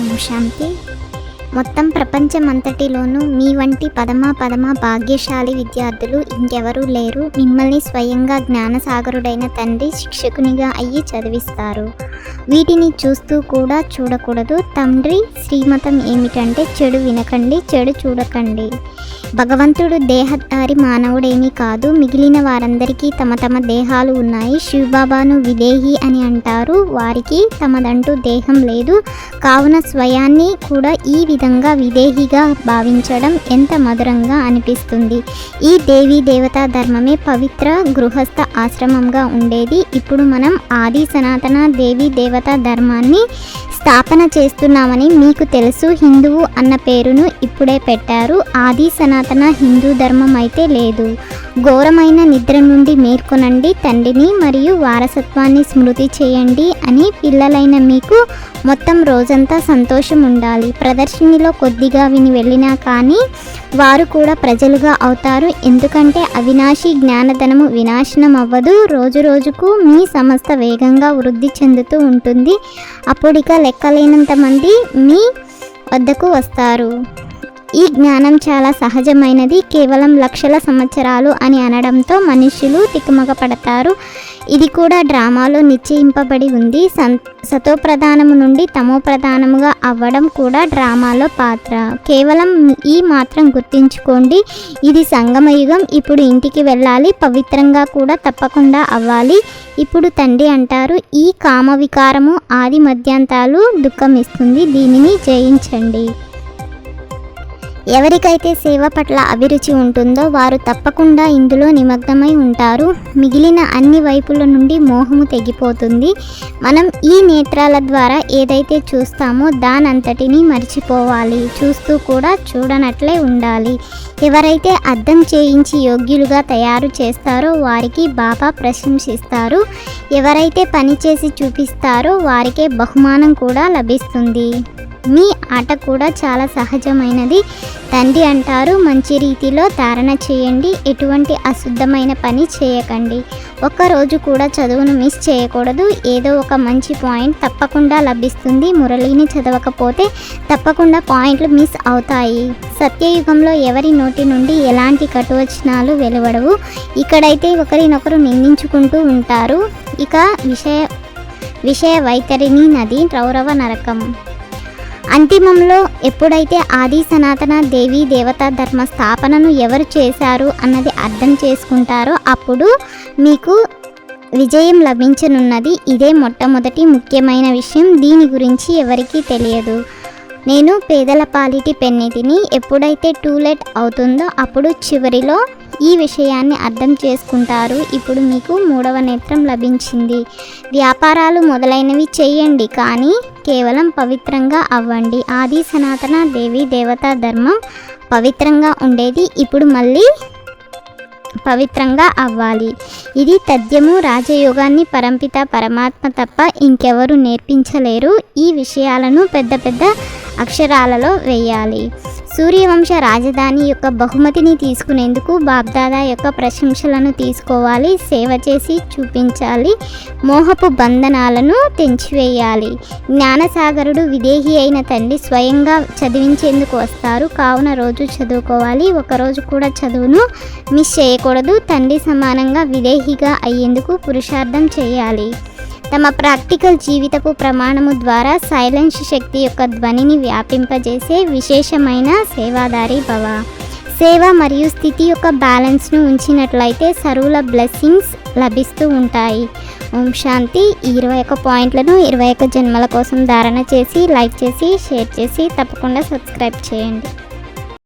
ఓం శాంతి. మొత్తం ప్రపంచమంతటిలోనూ మీ వంటి పదమా భాగ్యశాలి విద్యార్థులు ఇంకెవరూ లేరు. మిమ్మల్ని స్వయంగా జ్ఞానసాగరుడైన తండ్రి శిక్షకునిగా అయ్యి చదివిస్తారు. వీటిని చూస్తూ కూడా చూడకూడదు. తండ్రి శ్రీమతం ఏమిటంటే చెడు వినకండి, చెడు చూడకండి. భగవంతుడు దేహధారి మానవుడేమీ కాదు. మిగిలిన వారందరికీ తమ తమ దేహాలు ఉన్నాయి. శివబాబాను విదేహి అని అంటారు. వారికి తమదంటూ దేహం లేదు. కావున స్వయాన్ని కూడా ఈ విధంగా విదేహిగా భావించడం ఎంత మధురంగా అనిపిస్తుంది. ఈ దేవీ దేవతా ధర్మమే పవిత్ర గృహస్థ ఆశ్రమంగా ఉండేది. ఇప్పుడు మనం ఆది సనాతన దేవీ దేవతా ధర్మాన్ని స్థాపన చేస్తున్నామని మీకు తెలుసు. హిందువు అన్న పేరును ఇప్పుడే పెట్టారు. ఆది సనాతన హిందూ ధర్మం అయితే లేదు. ఘోరమైన నిద్ర నుండి మేల్కొనండి, తండ్రిని మరియు వారసత్వాన్ని స్మృతి చేయండి అని పిల్లలైన మీకు మొత్తం రోజంతా సంతోషం ఉండాలి. ప్రదర్శనలో కొద్దిగా విని వెళ్ళినా కానీ వారు కూడా ప్రజలుగా అవుతారు. ఎందుకంటే అవినాశి జ్ఞానధనము వినాశనం అవ్వదు. రోజు రోజుకు మీ సంస్థ వేగంగా వృద్ధి చెందుతూ ఉంటుంది. అప్పుడిక లెక్కలేనంత మంది మీ వద్దకు వస్తారు. ఈ జ్ఞానం చాలా సహజమైనది. కేవలం లక్షల సంవత్సరాలు అని అనడంతో మనుషులు తికమక పడతారు. ఇది కూడా డ్రామాలో నిశ్చయింపబడి ఉంది. సతోప్రధానము నుండి తమో ప్రధానముగా అవ్వడం కూడా డ్రామాలో పాత్ర. కేవలం ఈ మాత్రం గుర్తుంచుకోండి, ఇది సంగమయుగం. ఇప్పుడు ఇంటికి వెళ్ళాలి, పవిత్రంగా కూడా తప్పకుండా అవ్వాలి. ఇప్పుడు తండ్రి అంటారు, ఈ కామ వికారము ఆది మధ్యాంతాలు దుఃఖం ఇస్తుంది, దీనిని జయించండి. ఎవరికైతే సేవ పట్ల అభిరుచి ఉంటుందో వారు తప్పకుండా ఇందులో నిమగ్నమై ఉంటారు. మిగిలిన అన్ని వైపుల నుండి మోహము తెగిపోతుంది. మనం ఈ నేత్రాల ద్వారా ఏదైతే చూస్తామో దానంతటినీ మర్చిపోవాలి. చూస్తూ కూడా చూడనట్లే ఉండాలి. ఎవరైతే అర్థం చేయించి యోగ్యులుగా తయారు చేస్తారో వారికి బాబా ప్రశంసిస్తారు. ఎవరైతే పని చేసి చూపిస్తారో వారికే బహుమానం కూడా లభిస్తుంది. మీ ఆట కూడా చాలా సహజమైనది. తండ్రి అంటారు, మంచి రీతిలో ధారణ చేయండి, ఎటువంటి అశుద్ధమైన పని చేయకండి. ఒక్కరోజు కూడా చదువును మిస్ చేయకూడదు. ఏదో ఒక మంచి పాయింట్ తప్పకుండా లభిస్తుంది. మురళిని చదవకపోతే తప్పకుండా పాయింట్లు మిస్ అవుతాయి. సత్యయుగంలో ఎవరి నోటి నుండి ఎలాంటి కటువచనాలు వెలువడవు. ఇక్కడైతే ఒకరినొకరు నిందించుకుంటూ ఉంటారు. ఇక విషయ వైఖరిని నది రౌరవ నరకం. అంతిమంలో ఎప్పుడైతే ఆది సనాతన దేవీ దేవతా ధర్మ స్థాపనను ఎవరు చేశారు అన్నది అర్థం చేసుకుంటారో అప్పుడు మీకు విజయం లభించనున్నది. ఇదే మొట్టమొదటి ముఖ్యమైన విషయం. దీని గురించి ఎవరికీ తెలియదు. నేను పేదల పాలిటి పెన్నిటిని. ఎప్పుడైతే టూ లేట్ అవుతుందో అప్పుడు చివరిలో ఈ విషయాన్ని అర్థం చేసుకుంటారు. ఇప్పుడు మీకు మూడవ నేత్రం లభించింది. వ్యాపారాలు మొదలైనవి చేయండి, కానీ కేవలం పవిత్రంగా అవ్వండి. ఆది సనాతన దేవీ దేవతా ధర్మం పవిత్రంగా ఉండేది. ఇప్పుడు మళ్ళీ పవిత్రంగా అవ్వాలి. ఇది తథ్యము. రాజయోగాన్ని పరంపిత పరమాత్మ తప్ప ఇంకెవరు నేర్పించలేరు. ఈ విషయాలను పెద్ద పెద్ద అక్షరాలలో వేయాలి. సూర్యవంశ రాజధాని యొక్క బహుమతిని తీసుకునేందుకు బాబ్దాదా యొక్క ప్రశంసలను తీసుకోవాలి. సేవ చేసి చూపించాలి. మోహపు బంధనాలను తెంచివేయాలి. జ్ఞానసాగరుడు విదేహి అయిన తండ్రి స్వయంగా చదివించేందుకు వస్తారు. కావున రోజు చదువుకోవాలి. ఒకరోజు కూడా చదువును మిస్ చేయకూడదు. తండ్రి సమానంగా విదేహిగా అయ్యేందుకు పురుషార్థం చేయాలి. తమ ప్రాక్టికల్ జీవితపు ప్రమాణము ద్వారా సైలెన్స్ శక్తి యొక్క ధ్వనిని వ్యాపింపజేసే విశేషమైన సేవాదారి భవ. సేవ మరియు స్థితి యొక్క బ్యాలెన్స్ను ఉంచినట్లయితే సర్వుల బ్లెస్సింగ్స్ లభిస్తూ ఉంటాయి. ఓం శాంతి. ఈ 21 పాయింట్లను 21 జన్మల కోసం ధారణ చేసి, లైక్ చేసి, షేర్ చేసి తప్పకుండా సబ్స్క్రైబ్ చేయండి.